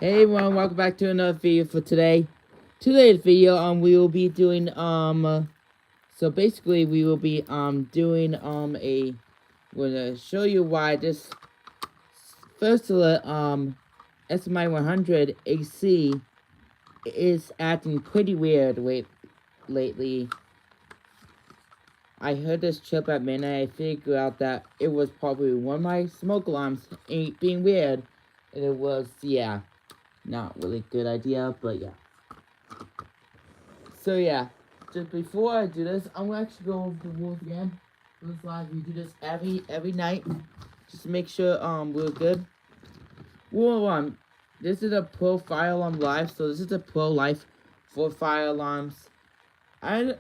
Hey everyone, welcome back to another video for today. Today's video, we will be doing, so basically we will be, doing, we're gonna show you why this, first of all, smi100 AC is acting pretty weird lately. I heard this chip at midnight. I figured out that it was probably one of my smoke alarms being weird, and it was, yeah, not really good idea, but yeah. So yeah, just before I do this, I'm gonna actually go over the rules again. Looks like we do this every night, just to make sure we're good. Rule one: this is a pro fire alarm live, so this is a pro life for fire alarms. I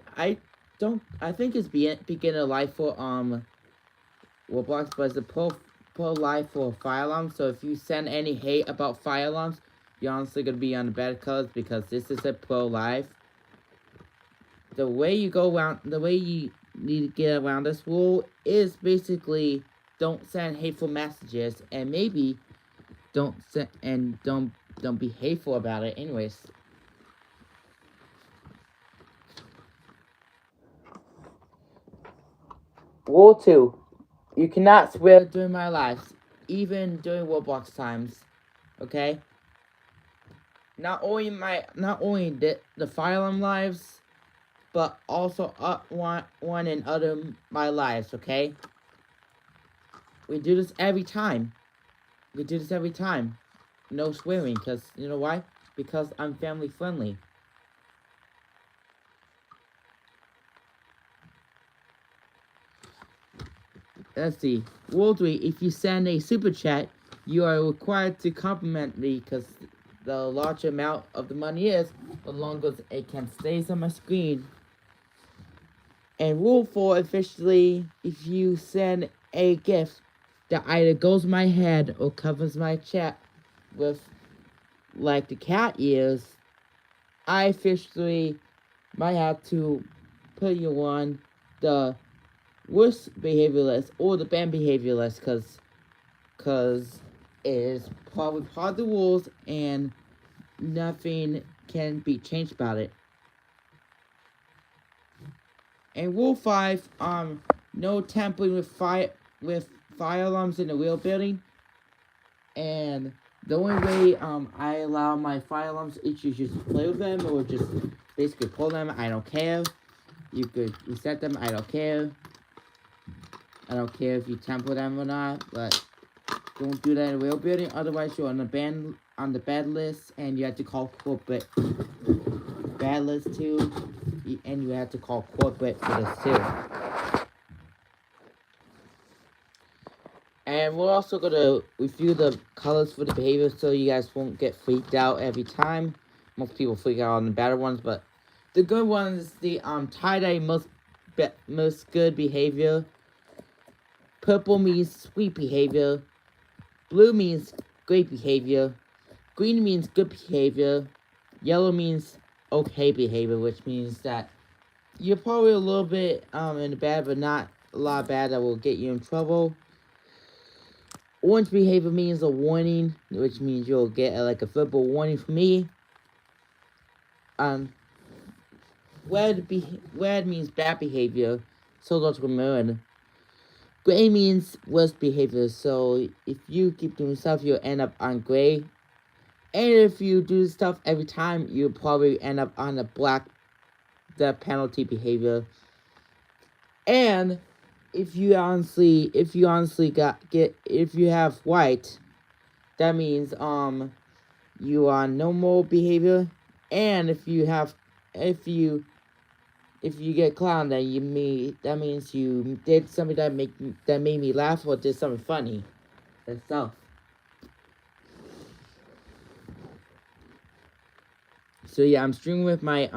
think it's beginner life for Roblox, but it's a pro life for fire alarms. So if you send any hate about fire alarms, you're honestly gonna be on the bad colors because this is a pro life. The way you need to get around this rule is basically don't send hateful messages, and maybe don't be hateful about it anyways. Rule 2: you cannot swear during my lives, even during Roblox times. Okay? Not only the fire alarm lives, but also one in other my lives, okay? We do this every time. We do this every time. No swearing, because, you know why? Because I'm family friendly. Let's see. Rule 3: if you send a super chat, you are required to compliment me, because the larger amount of the money is, the longer it can stay on my screen. And rule 4: officially, if you send a gift that either goes my head or covers my chat with, like, the cat ears, I officially might have to put you on the worst behavior list or the banned behavior list, because it is probably part of the rules and nothing can be changed about it. And rule 5, no tampering with fire alarms in the real building. And the only way I allow my fire alarms is you just play with them or just basically pull them. I don't care. You could reset them. I don't care. I don't care if you temper them or not, but don't do that in a real building. Otherwise, you're on the bad list, and you have to call corporate bad list too, and you have to call corporate for this too. And we're also gonna review the colors for the behavior, so you guys won't get freaked out every time. Most people freak out on the better ones, but the good ones, the tie-dye most good behavior. Purple means sweet behavior. Blue means great behavior. Green means good behavior. Yellow means okay behavior, which means that you're probably a little bit in the bad, but not a lot bad that will get you in trouble. Orange behavior means a warning, which means you'll get like a verbal warning from me. Um, red means bad behavior, so don't remember. Gray means worst behavior, so if you keep doing stuff, you'll end up on gray. And if you do stuff every time, you'll probably end up on the penalty behavior. And if you honestly if you have white, that means you are normal behavior. And if you get clown, that means you did something that made me laugh or did something funny. That's stuff. So yeah, I'm streaming with my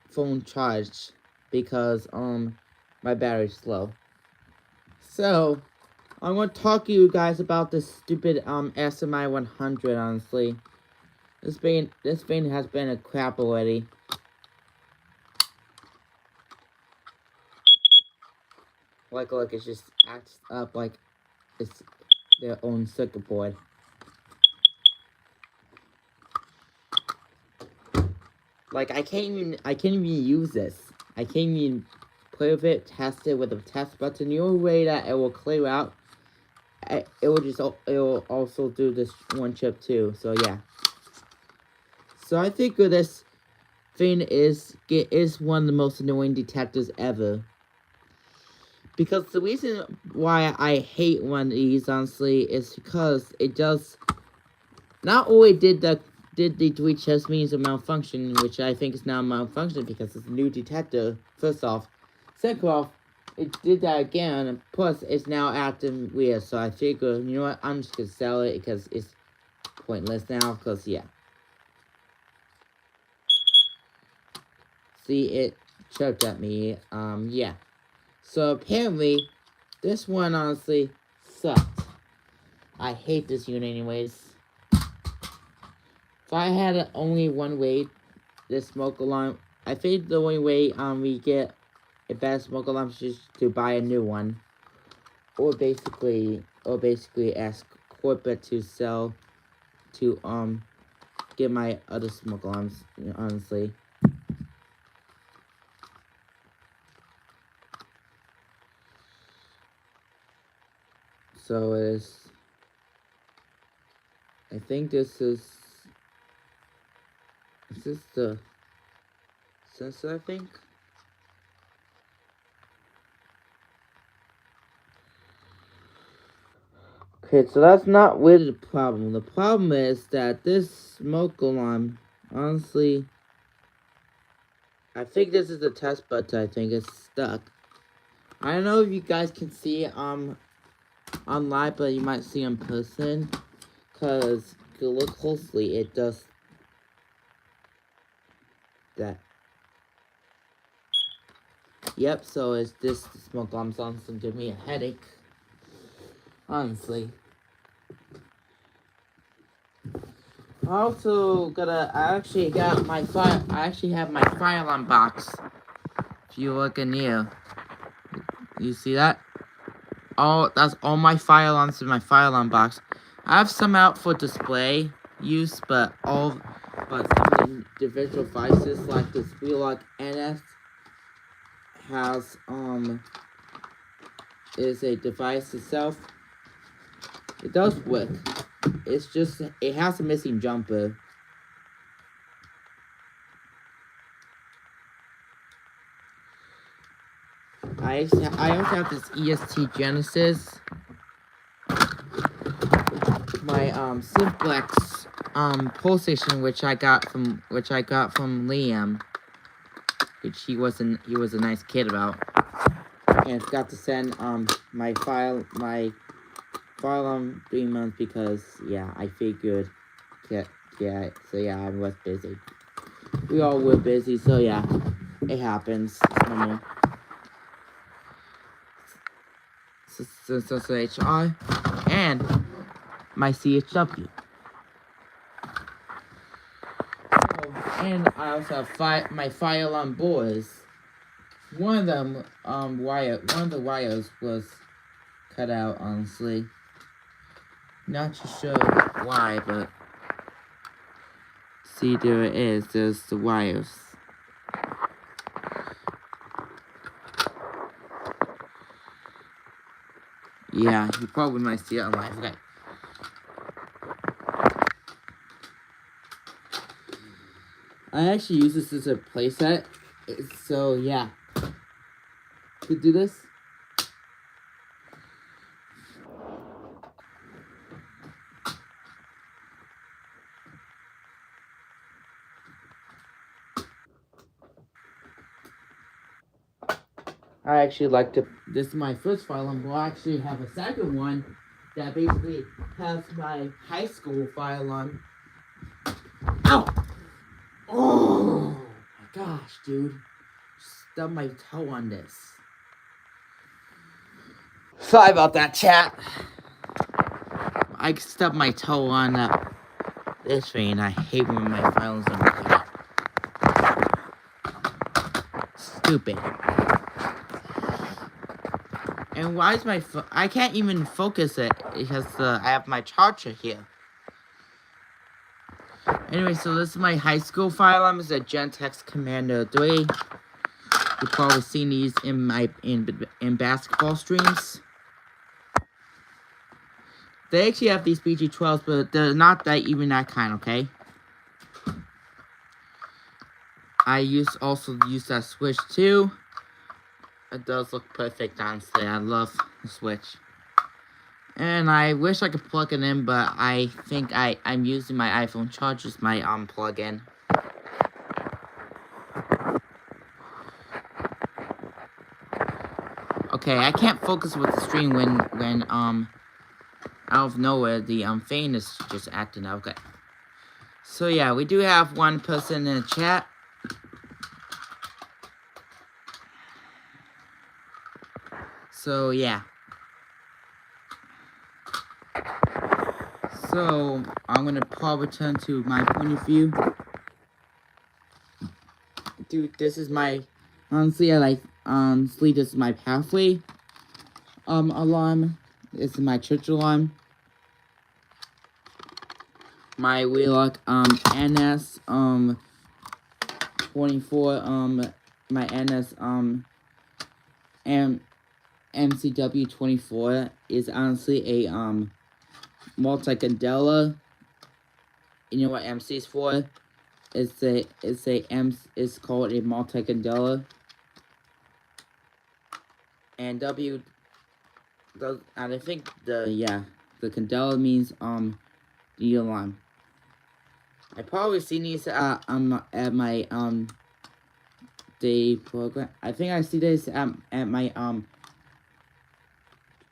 phone charged because my battery's low. So I'm gonna talk to you guys about this stupid SMI100. Honestly, this thing has been a crap already. Like, look, it just acts up like it's their own circuit board. Like I can't even use this. I can't even play with it, test it with a test button. The only way that it will clear out, it will also do this one chip too. So yeah. So I think this thing is one of the most annoying detectors ever. Because the reason why I hate one of these, honestly, is because it does not only did the 3 chess means a malfunction, which I think is now a malfunction because it's a new detector, first off. Second off, it did that again, and plus it's now acting weird, so I figure, you know what, I'm just gonna sell it because it's pointless now, because yeah. See, it chirped at me, yeah. So apparently, this one honestly sucked. I hate this unit anyways. If I had only one way, this smoke alarm, I think the only way we get a better smoke alarm is just to buy a new one, or basically ask corporate to sell to get my other smoke alarms. Honestly, so it's. I think this is. Is this the sensor? I think. Okay, so that's not really the problem. The problem is that this smoke alarm, honestly, I think this is the test button. I think it's stuck. I don't know if you guys can see online, but you might see in person. Cause if you look closely, it does that. Yep. So it's this smoke alarm's on to give me a headache. Honestly. I actually got my fire. I actually have my fire alarm box. If you look in here, you see that? That's all my fire alarms in my fire alarm box. I have some out for display use, but some of the individual devices like this Wheelock NS has is a device itself. It does work. It's just it has a missing jumper. I also have this EST Genesis. My Simplex pole station which I got from Liam. Which he was a nice kid about. And forgot to send my file on 3 months because yeah, I figured so yeah, I was busy. We all were busy, so yeah, it happens. So HR and my CHW. And I also have my fire alarm boards. One of them one of the wires was cut out, honestly. Not too sure why, but see, there it is. There's the wires. Yeah, you probably might see it on live. Okay. I actually use this as a playset, so yeah. Could do this. I actually like to. This is my first file. We'll actually have a second one that basically has my high school file on. Ow! Oh my gosh, dude! Stubbed my toe on this. Sorry about that, chat. I stubbed my toe on this thing. I hate when my files are stupid. And why is my I can't even focus it because I have my charger here. Anyway, so this is my high school file alarm. It's a Gentex Commander 3. You've probably seen these in my in basketball streams. They actually have these BG12s, but they're not even that kind, okay? I also use that switch too. It does look perfect, honestly. I love the switch. And I wish I could plug it in, but I think I'm using my iPhone charger as my plug-in. Okay, I can't focus with the stream when out of nowhere the fan is just acting out. Okay. So yeah, we do have one person in the chat. So yeah. So I'm gonna probably turn to my point of view. Dude, this is my honestly this is my pathway alarm. This is my church alarm. My Wheelock NS 24 my NS MCW 24 is honestly a multi-candela. You know what MC is for? It's called a multi-candela. And W does, and I think the candela means the alarm. I probably seen these at my day program. I think I see this at my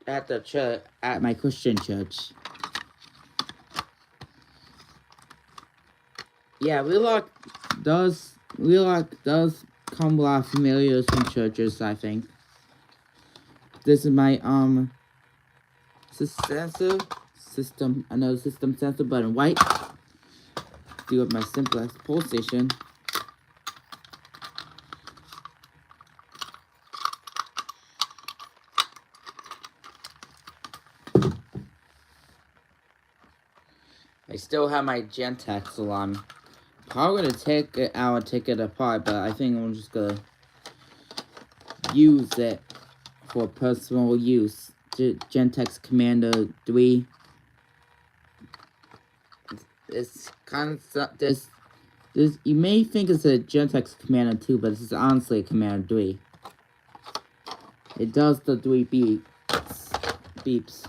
at the church, at my Christian church. Yeah, Wheelock does come a lot of familiars from churches, I think. This is my system, another system sensor, but in white. Do with my simplex pole station. I still have my Gentex alarm. Probably gonna take it out and take it apart, but I think I'm just gonna use it for personal use. Gentex Commander 3. It's kind of this. You may think it's a Gentex Commander 2, but this is honestly a Commander 3. It does the 3 beeps.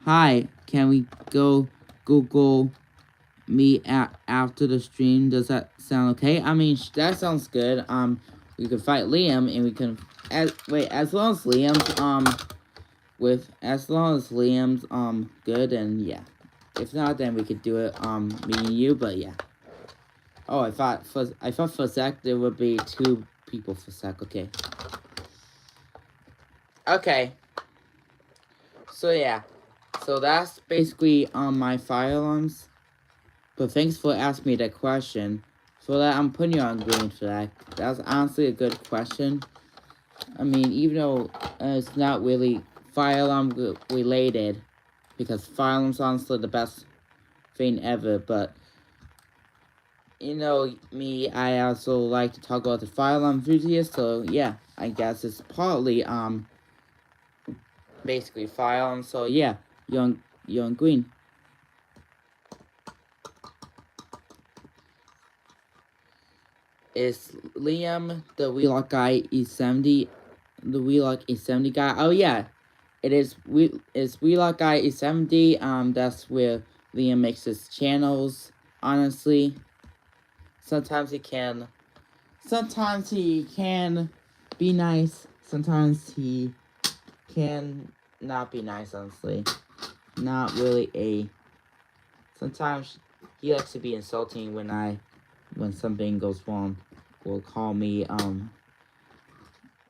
Hi, can we go Google me after the stream? Does that sound okay? I mean, that sounds good. We can fight Liam, and we can as long as Liam's good, and yeah. If not, then we could do it me and you, but yeah. Oh, I thought for a sec there would be 2 people for a sec. Okay. Okay. So yeah. So that's basically my fire alarms. But thanks for asking me that question. For that, I'm putting you on green for that. That was honestly a good question. I mean, even though it's not really fire alarm related, because fire alarm's honestly the best thing ever, but you know me, I also like to talk about the fire alarm enthusiast, so yeah, I guess it's partly basically fire alarm, so yeah, you're on green. Is Liam the Wheelock guy E70? The Wheelock E70 guy? Oh yeah, it is. It's Wheelock guy E70. That's where Liam makes his channels. Honestly, sometimes he can be nice. Sometimes he can not be nice. Honestly, not really a. Sometimes he likes to be insulting when something goes wrong. Will call me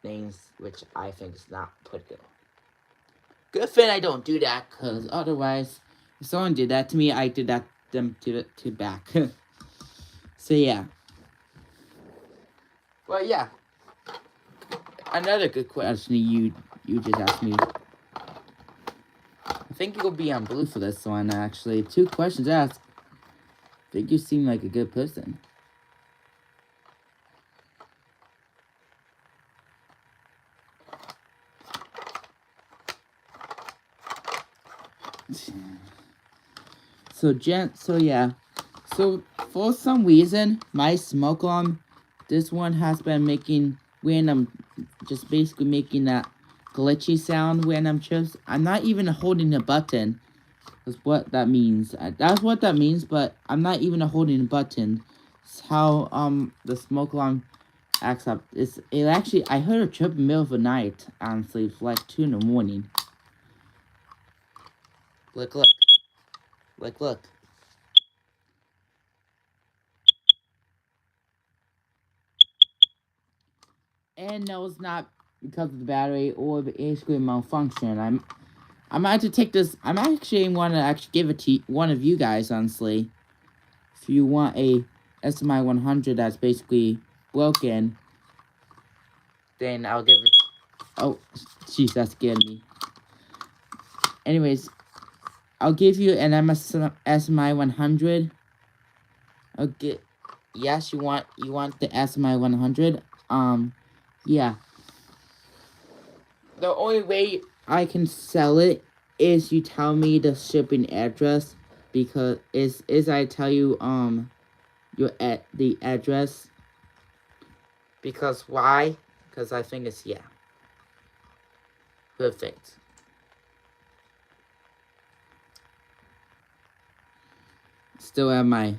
names which I think is not pretty good. Good thing I don't do that, cause otherwise, if someone did that to me, I did that them to back. So yeah. But yeah. Another good question you just asked me. I think you'll be on blue for this one actually. 2 questions asked. think you seem like a good person. So yeah. So for some reason, my smoke alarm, this one has been making random, just basically making that glitchy sound when I'm not even holding the button. That's what that means. That's what that means, but I'm not even holding the button. It's how the smoke alarm acts up. It actually, I heard a trip in the middle of the night, honestly, for like 2 in the morning. Look. And no, it's not because of the battery or the basically malfunction. I'm about to take this. I'm actually want to actually give it to one of you guys, honestly. If you want a smi100 that's basically broken, then I'll give it. Oh, jeez, that scared me. Anyways, I'll give you an smi100. Okay. Yes, you want the smi100. Yeah. The only way I can sell it is you tell me the shipping address, because is I tell you the address. Because why? Because I think it's, yeah, perfect. Still have my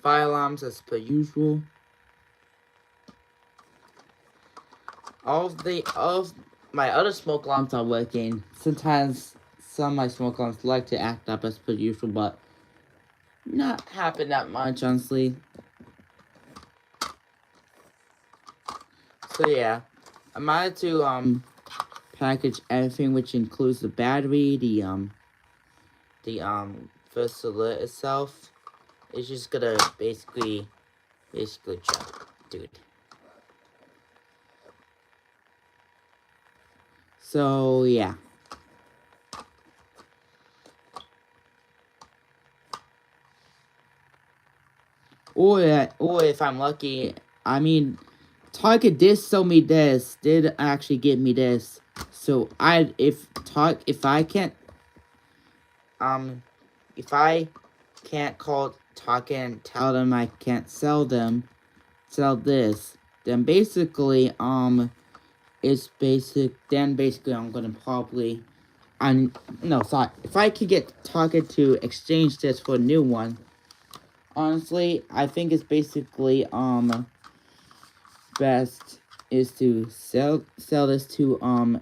fire alarms as per usual. All of my other smoke alarms are working. Sometimes some of my smoke alarms like to act up as per usual, but not happen that much, honestly. So yeah, I'm out to package everything, which includes the battery, the first alert itself. It's just gonna basically check, dude. So yeah. Or if I'm lucky, I mean, Target did sell me this. Did actually give me this. So if I can't call Target and tell them I can't sell this, then basically basically I'm gonna probably no, sorry. If I could get Target to exchange this for a new one, honestly, I think it's basically best is to sell this to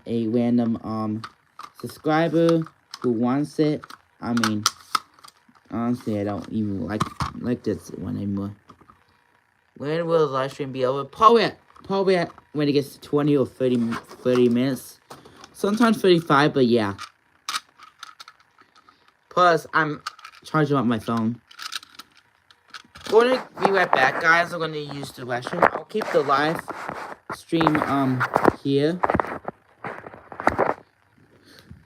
a random subscriber who wants it. I mean, honestly, I don't even like this one anymore. When will the live stream be over? Probably at when it gets to 20 or 30 minutes. Sometimes 35, but yeah. Plus, I'm charging up my phone. I'm gonna be right back, guys. I'm gonna use the restroom. I'll keep the live stream here.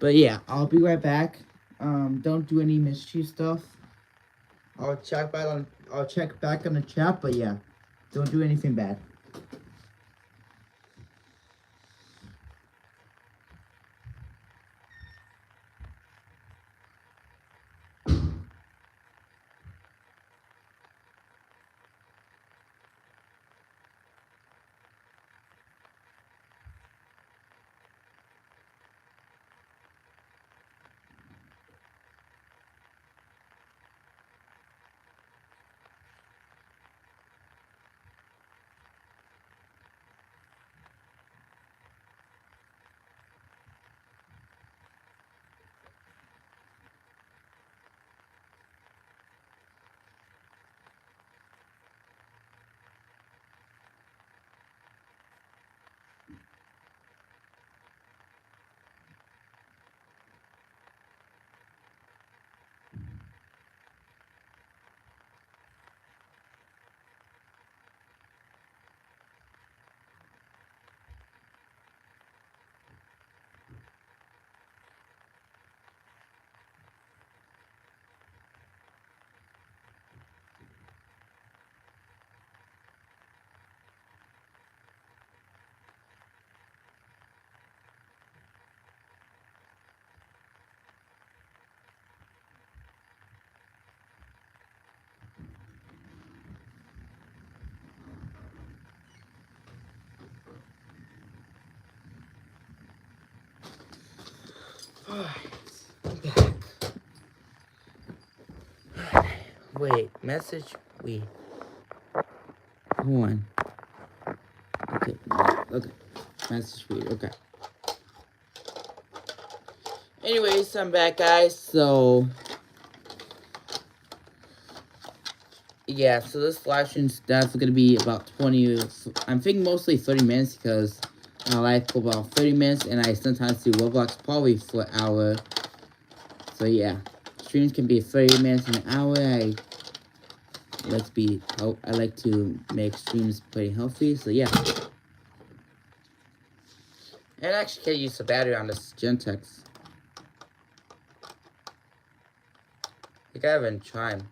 But yeah, I'll be right back. Don't do any mischief stuff. I'll check back on the chat, but yeah, don't do anything bad. I'm back. Wait, message we. Hold on. Okay, okay. Message we. Okay. Anyways, I'm back, guys. So, yeah. So this live stream that's gonna be about 20. I'm thinking mostly 30 minutes because I like for about 30 minutes, and I sometimes do Roblox probably for an hour. So yeah, streams can be 30 minutes and an hour. I like to make streams pretty healthy. So yeah. And actually can use the battery on this Gentex. I think I haven't tried.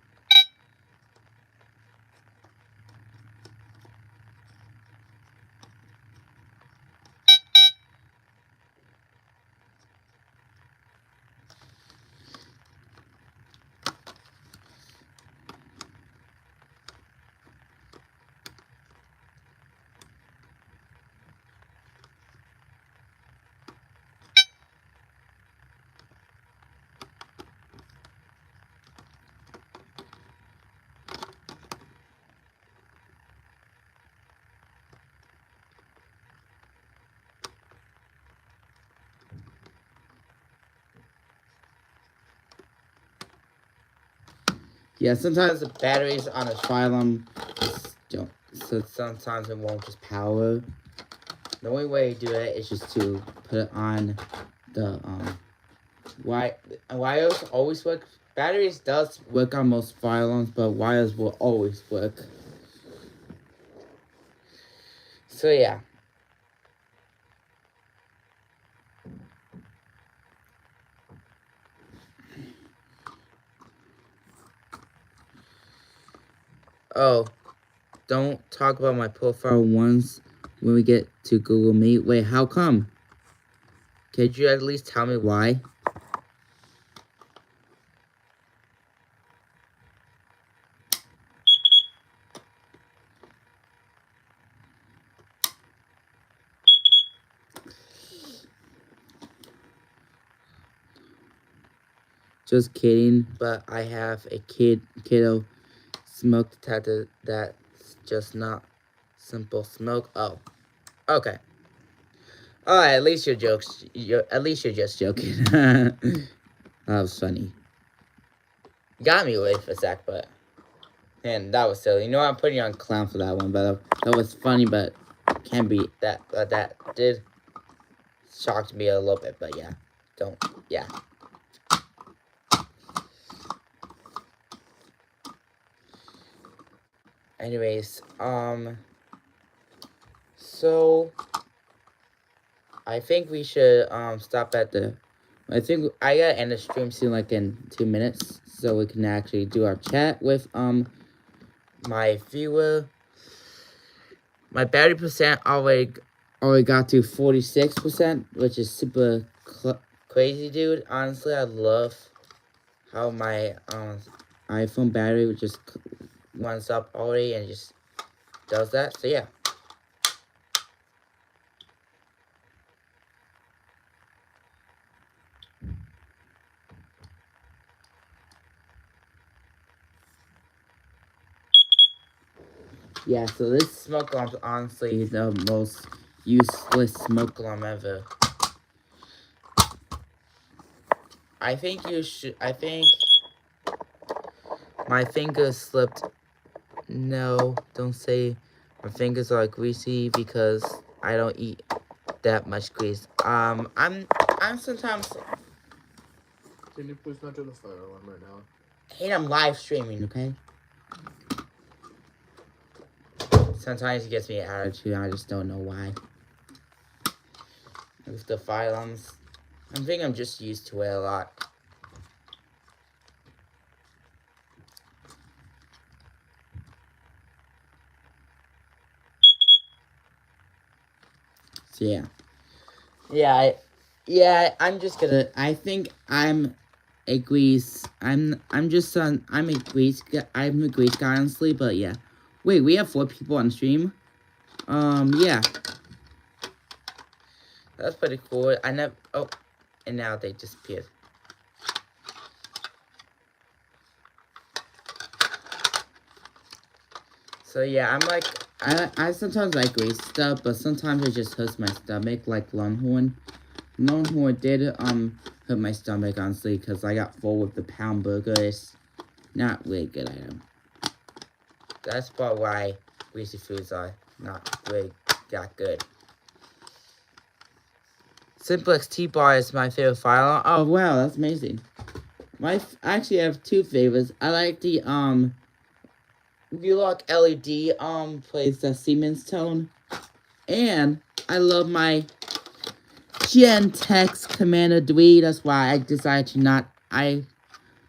Yeah, sometimes the batteries on a Phylum don't. So sometimes it won't just power. The only way to do it is just to put it on the wires always work. Batteries does work on most Phylums, but wires will always work. So yeah. Oh, don't talk about my profile once when we get to Google Meet. Wait, how come? Could you at least tell me why? Just kidding, but I have a kiddo smoke detector that's just not simple smoke. Oh, okay. Alright, at least you're jokes. At least you're just joking. That was funny. Got me away for a sec, but and that was silly. You know, I'm putting you on clown for that one, but that was funny, but can be that did shock me a little bit, but yeah, yeah. Anyways, so I think we should stop at the. I think I gotta end the stream soon, like in 2 minutes, so we can actually do our chat with my viewer. My battery percent already got to 46%, which is super crazy, dude. Honestly, I love how my iPhone battery just runs up already and just does that. So yeah. Yeah, so this smoke alarm's honestly the most useless smoke alarm ever. I think my fingers slipped. No, don't say my fingers are greasy because I don't eat that much grease. I'm sometimes. Can you please not do the fire alarm right now? Hey, I'm live streaming, okay? Sometimes it gets me an attitude, I just don't know why. With the fire alarms, I think I'm just used to it a lot. So yeah, I'm just gonna. I think I'm a grease. I'm a grease. I'm a grease guy, honestly. But yeah, wait, we have 4 people on stream. Yeah, that's pretty cool. I never. Oh, and now they disappeared. So yeah, I'm like, I sometimes like great stuff, but sometimes it just hurts my stomach, like Longhorn. Longhorn did hurt my stomach, honestly, because I got full with the pound burger. It's not really good item. That's probably why greasy foods are not really that good. Simplex T-Bar is my favorite file. Oh wow, that's amazing. I actually have two favorites. I like the Relock LED plays the Siemens tone, and I love my Gentex Commander 3. That's why I decided to not. I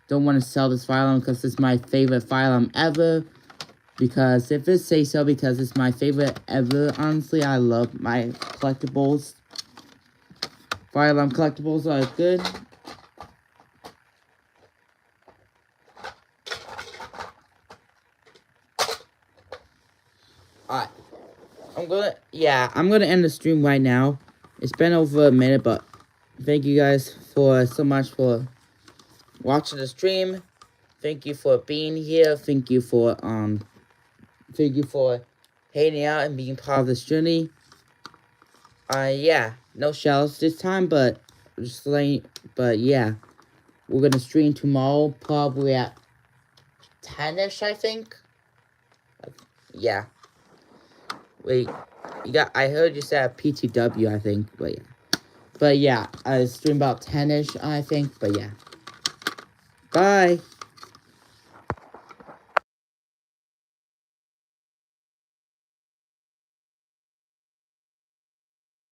don't want to sell this firearm because it's my favorite firearm ever. Because if it say so, because it's my favorite ever. Honestly, I love my collectibles. Firearm collectibles are good. Alright. I'm gonna end the stream right now. It's been over a minute, but thank you guys so much for watching the stream. Thank you for being here. Thank you for hanging out and being part of this journey. Yeah, no shells this time, but yeah, we're gonna stream tomorrow, probably at 10ish, I think. Yeah. Wait, I heard you said PTW, I think, but yeah, I stream about 10ish, I think, but yeah. Bye.